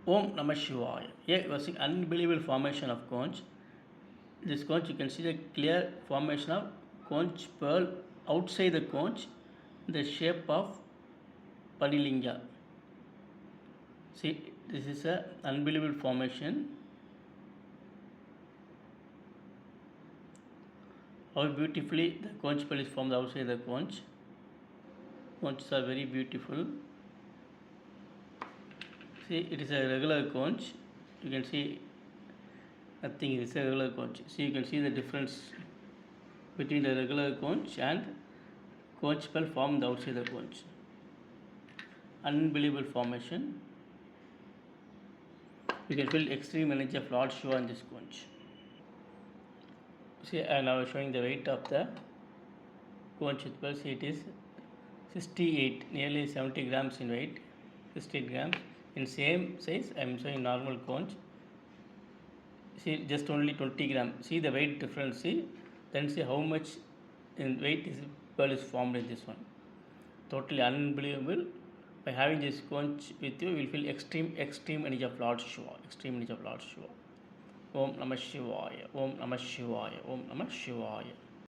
Om Namah Shivaya. Here you are seeing unbelievable formation of conch. This conch, you can see the clear formation of conch pearl outside the conch in the shape of Padilinga. See, this is a unbelievable formation. How beautifully the conch pearl is formed outside the conch. Conches are very beautiful. See, it is a regular conch. You can see nothing, it is a regular conch. See, you can see the difference between the regular conch and conch pearl formed outside the conch. Unbelievable formation. You can feel extreme energy of Lord Shiva in this conch. See, I am now showing the weight of the conch with pearl. See, it is 68, nearly 70 grams in weight. 68 grams. In same size, I am showing normal conch. See, just only 20 grams. See the weight difference. See, then see how much in weight this pearl is formed in this one. Totally unbelievable. By having this conch with you, you will feel extreme energy of Lord Shiva. Extreme energy of Lord Shiva. Om Namah Shivaya. Om Namah Shivaya. Om Namah Shivaya.